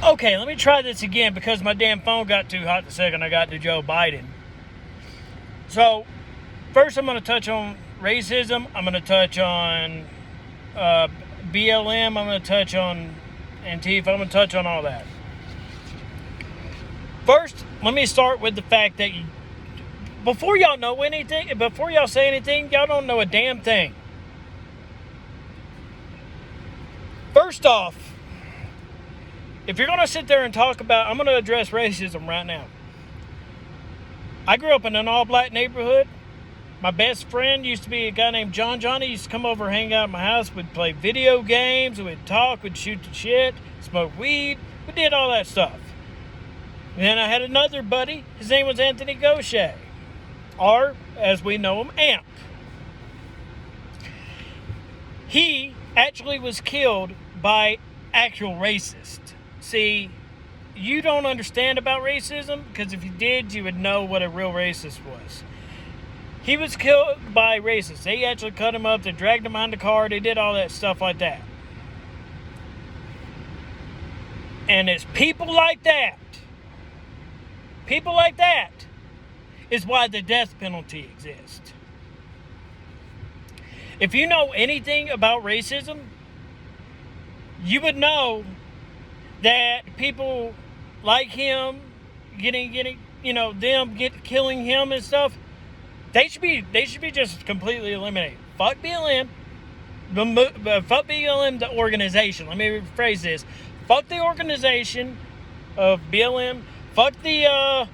Okay, let me try this again because my damn phone got too hot the second I got to Joe Biden. So, first I'm going to touch on racism. I'm going to touch on BLM. I'm going to touch on Antifa. I'm going to touch on all that. First, let me start with the fact that before y'all know anything, before y'all say anything, y'all don't know a damn thing. First off, if you're going to sit there and talk about, I'm going to address racism right now. I grew up in an all-black neighborhood. My best friend used to be a guy named John. Johnny used to come over and hang out at my house. We'd play video games. We'd talk. We'd shoot the shit. Smoke weed. We did all that stuff. And then I had another buddy. His name was Anthony Gaucher. Or, as we know him, Amp. He actually was killed by actual racists. See, you don't understand about racism because if you did, you would know what a real racist was. He was killed by racists. They actually cut him up. They dragged him behind the car. They did all that stuff like that. And it's people like that is why the death penalty exists. If you know anything about racism, you would know that people like him killing him and stuff, they should be just completely eliminated. Fuck BLM. Fuck BLM, the organization. Let me rephrase this. Fuck the organization of BLM. Fuck the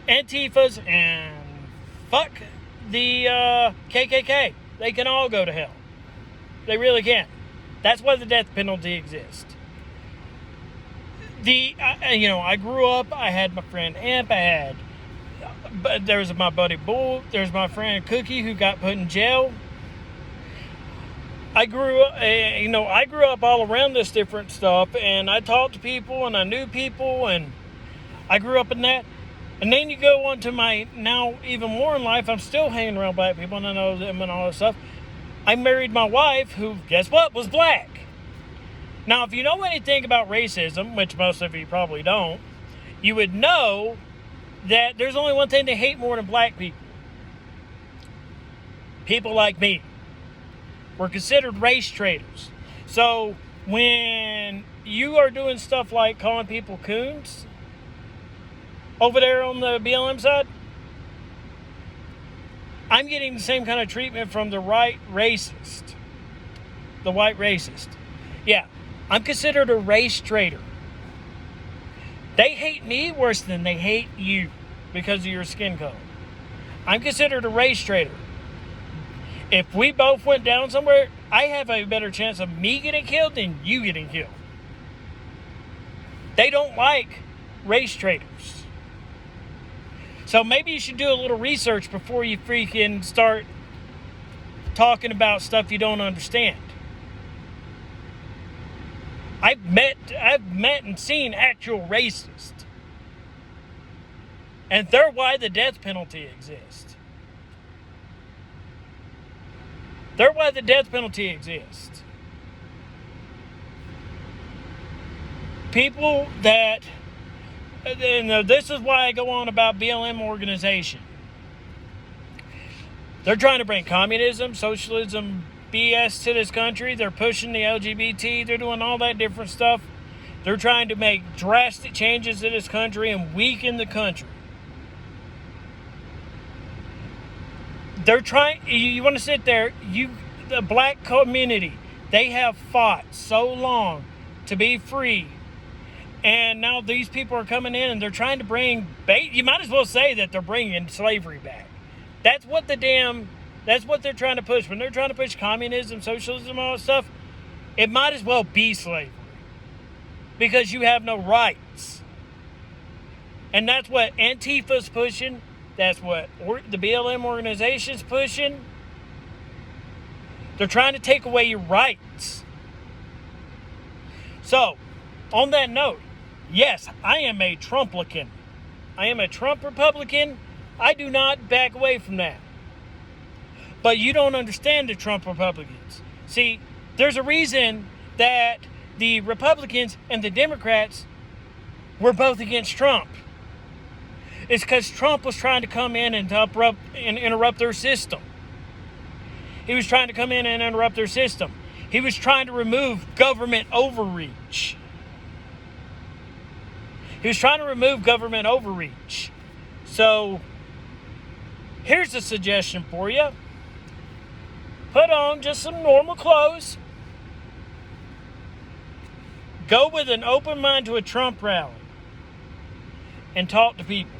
Antifas and fuck the KKK. They can all go to hell. They really can. That's why the death penalty exists. I grew up, I had my friend Amp, there was my buddy Bull, there's my friend Cookie who got put in jail. I grew up all around this different stuff, and I talked to people, and I knew people, and I grew up in that. And then you go on to my, now even more in life, I'm still hanging around black people, and I know them and all that stuff. I married my wife, who, guess what, was black. Now, if you know anything about racism, which most of you probably don't, you would know that there's only one thing they hate more than black people. People like me. We're considered race traitors. So, when you are doing stuff like calling people coons over there on the BLM side, I'm getting the same kind of treatment from the white racist. The white racist. Yeah. I'm considered a race traitor. They hate me worse than they hate you because of your skin color. I'm considered a race traitor. If we both went down somewhere, I have a better chance of me getting killed than you getting killed. They don't like race traitors. So maybe you should do a little research before you freaking start talking about stuff you don't understand. I've met and seen actual racists. And they're why the death penalty exists. They're why the death penalty exists. People that, and this is why I go on about BLM organization. They're trying to bring communism, socialism, BS to this country. They're pushing the LGBT. They're doing all that different stuff. They're trying to make drastic changes to this country and weaken the country. They're trying, you want to sit there, the black community, they have fought so long to be free. And now these people are coming in and they're trying to bring, you might as well say that they're bringing slavery back. That's what they're trying to push. When they're trying to push communism, socialism, all that stuff, it might as well be slavery. Because you have no rights. And that's what Antifa's pushing. That's what the BLM organization's pushing. They're trying to take away your rights. So, on that note, yes, I am a Trumplican. I am a Trump Republican. I do not back away from that. But you don't understand the Trump Republicans. See, there's a reason that the Republicans and the Democrats were both against Trump. It's because Trump was trying to come in and interrupt their system. He was trying to come in and interrupt their system. He was trying to remove government overreach. So, here's a suggestion for you. Put on just some normal clothes. Go with an open mind to a Trump rally. And talk to people.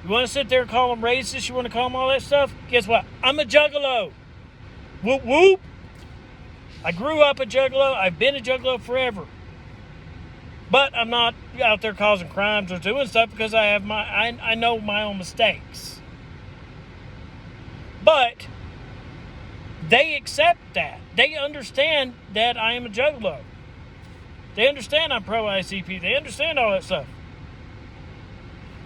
You want to sit there and call them racist? You want to call them all that stuff? Guess what? I'm a juggalo. Whoop whoop. I grew up a juggalo. I've been a juggalo forever. But I'm not out there causing crimes or doing stuff because I know my own mistakes. But they accept that. They understand that I am a juggalo. They understand I'm pro-ICP. They understand all that stuff.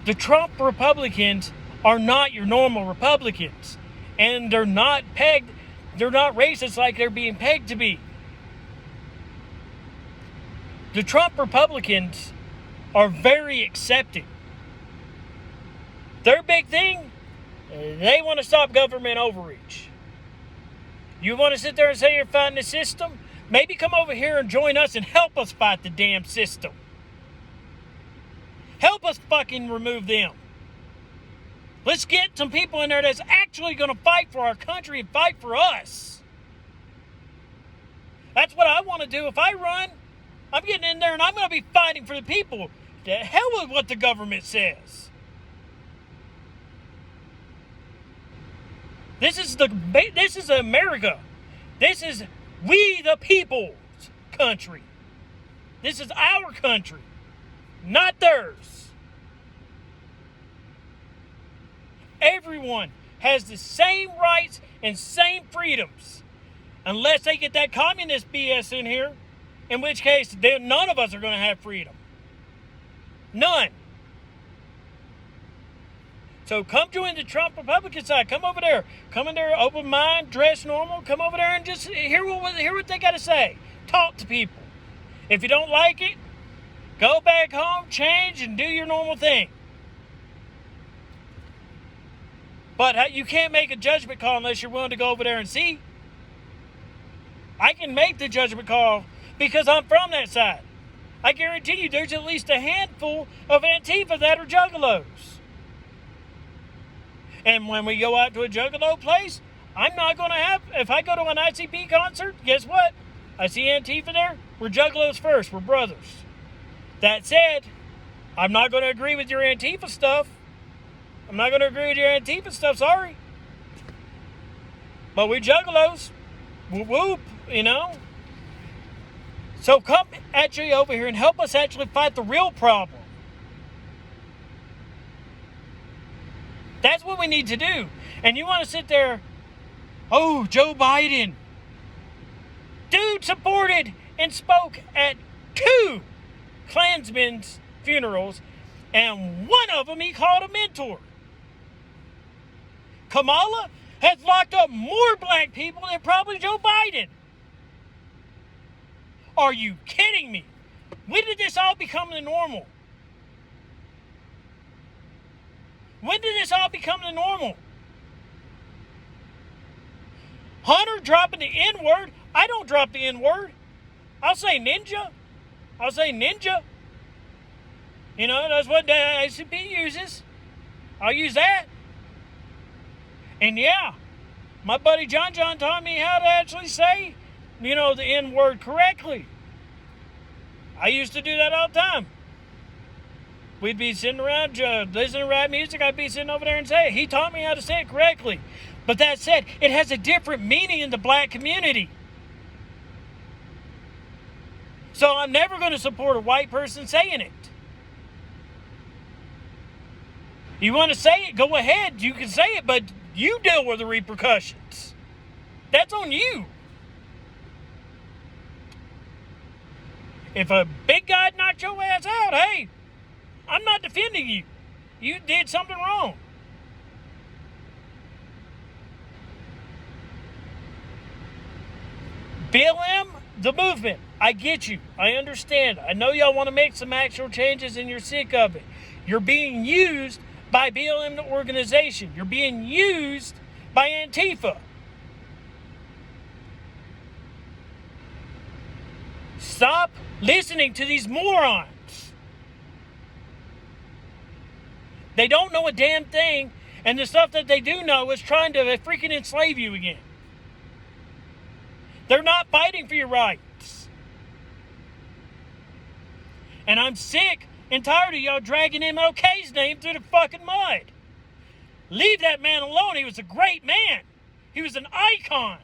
The Trump Republicans are not your normal Republicans. And they're not racist like they're being pegged to be. The Trump Republicans are very accepting. Their big thing, they want to stop government overreach. You want to sit there and say you're fighting the system? Maybe come over here and join us and help us fight the damn system. Help us fucking remove them. Let's get some people in there that's actually going to fight for our country and fight for us. That's what I want to do. If I run, I'm getting in there and I'm going to be fighting for the people. The hell with what the government says. This is America. This is we the people's country. This is our country, not theirs. Everyone has the same rights and same freedoms, unless they get that communist BS in here, in which case none of us are going to have freedom. None. So come join the Trump Republican side. Come over there. Come in there, open mind, dress normal. Come over there and just hear what they got to say. Talk to people. If you don't like it, go back home, change, and do your normal thing. But you can't make a judgment call unless you're willing to go over there and see. I can make the judgment call because I'm from that side. I guarantee you there's at least a handful of Antifa that are juggalos. And when we go out to a juggalo place, I'm not going to have... If I go to an ICP concert, guess what? I see Antifa there. We're juggalos first. We're brothers. That said, I'm not going to agree with your Antifa stuff. Sorry. But we juggalos. Whoop whoop, you know. So come actually over here and help us actually fight the real problem. That's what we need to do. And you want to sit there, oh, Joe Biden. Dude supported and spoke at 2 Klansmen's funerals, and one of them he called a mentor. Kamala has locked up more black people than probably Joe Biden. Are you kidding me? When did this all become the normal? When did this all become the normal? Hunter dropping the N-word. I don't drop the N-word. I'll say ninja. You know, that's what the ICP uses. I'll use that. And yeah, my buddy John taught me how to actually say, you know, the N-word correctly. I used to do that all the time. We'd be sitting around listening to rap music. I'd be sitting over there and say it. He taught me how to say it correctly. But that said, it has a different meaning in the black community. So I'm never going to support a white person saying it. You want to say it, go ahead. You can say it, but you deal with the repercussions. That's on you. If a big guy knocked your ass out, hey, I'm not defending you. You did something wrong. BLM, the movement. I get you. I understand. I know y'all want to make some actual changes and you're sick of it. You're being used by BLM the organization. You're being used by Antifa. Stop listening to these morons. They don't know a damn thing, and the stuff that they do know is trying to freaking enslave you again. They're not fighting for your rights. And I'm sick and tired of y'all dragging MLK's name through the fucking mud. Leave that man alone. He was a great man. He was an icon.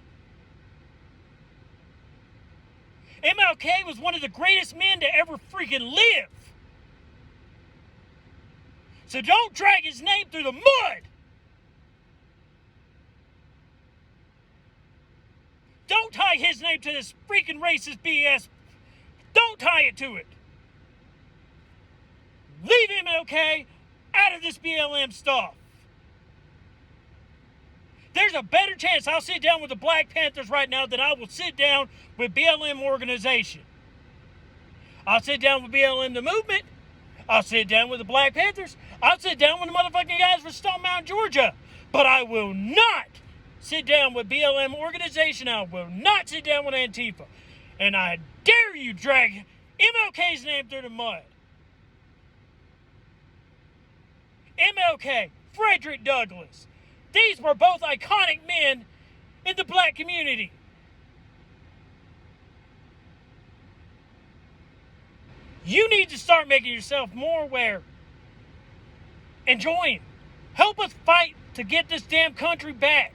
MLK was one of the greatest men to ever freaking live. So don't drag his name through the mud. Don't tie his name to this freaking racist BS. Don't tie it to it. Leave MLK out of this BLM stuff. There's a better chance I'll sit down with the Black Panthers right now than I will sit down with BLM organization. I'll sit down with BLM the movement. I'll sit down with the Black Panthers. I'll sit down with the motherfucking guys from Stone Mountain, Georgia. But I will not sit down with BLM organization. I will not sit down with Antifa. And I dare you drag MLK's name through the mud. MLK, Frederick Douglass. These were both iconic men in the black community. You need to start making yourself more aware and join. Help us fight to get this damn country back.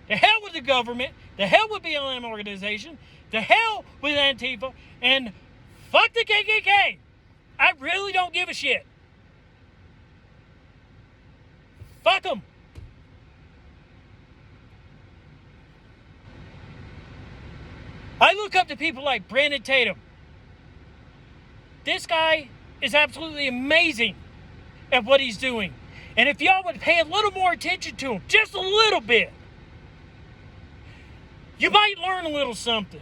The hell with the government, the hell with BLM organization, the hell with Antifa, and fuck the KKK. I really don't give a shit. Fuck them. I look up to people like Brandon Tatum. This guy is absolutely amazing at what he's doing. And if y'all would pay a little more attention to him, just a little bit, you might learn a little something.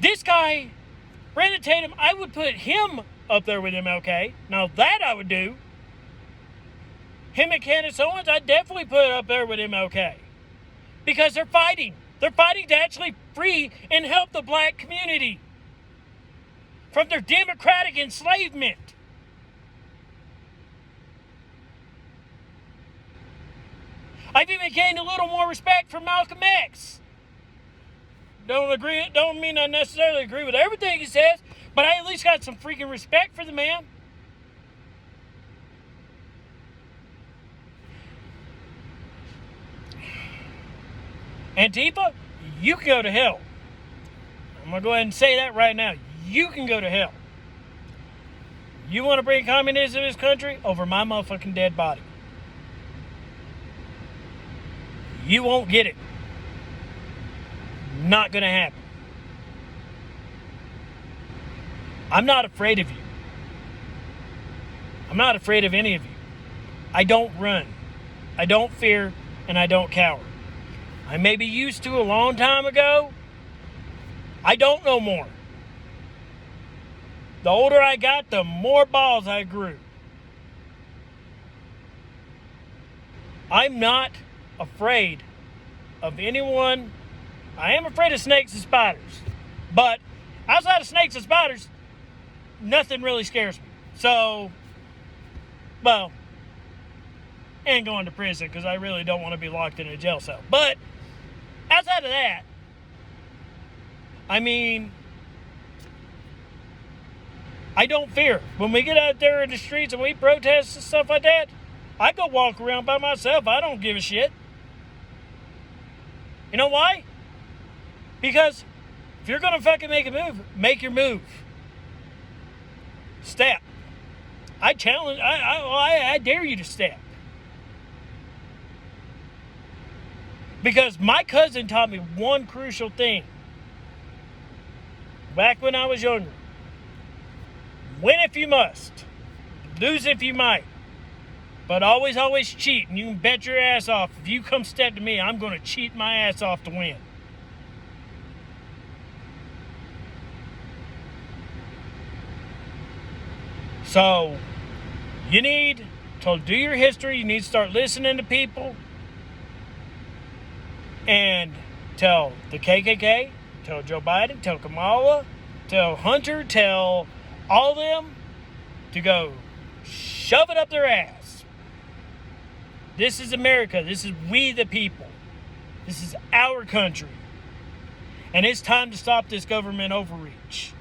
This guy, Brandon Tatum, I would put him up there with MLK. Now that I would do. Him and Candace Owens, I'd definitely put up there with MLK. Because they're fighting. They're fighting to actually free and help the black community from their democratic enslavement. I've even gained a little more respect for Malcolm X. Don't mean I necessarily agree with everything he says, but I at least got some freaking respect for the man. Antifa, you can go to hell. I'm going to go ahead and say that right now. You can go to hell. You want to bring communism in this country over my motherfucking dead body. You won't get it. Not going to happen. I'm not afraid of you. I'm not afraid of any of you. I don't run. I don't fear, and I don't cower. I maybe used to a long time ago. I don't no more. The older I got, the more balls I grew. I'm not afraid of anyone. I am afraid of snakes and spiders. But outside of snakes and spiders, nothing really scares me. So, well, and going to prison because I really don't want to be locked in a jail cell. But outside of that, I mean, I don't fear. When we get out there in the streets and we protest and stuff like that, I go walk around by myself. I don't give a shit. You know why? Because if you're going to fucking make a move, make your move. Step. I challenge, I dare you to step. Because my cousin taught me one crucial thing. Back when I was younger. Win if you must. Lose if you might. But always, always cheat. And you can bet your ass off. If you come step to me, I'm going to cheat my ass off to win. So you need to do your history. You need to start listening to people and tell the KKK, tell Joe Biden, tell Kamala, tell Hunter, tell all of them to go shove it up their ass. This is America. This is we the people. This is our country. And it's time to stop this government overreach.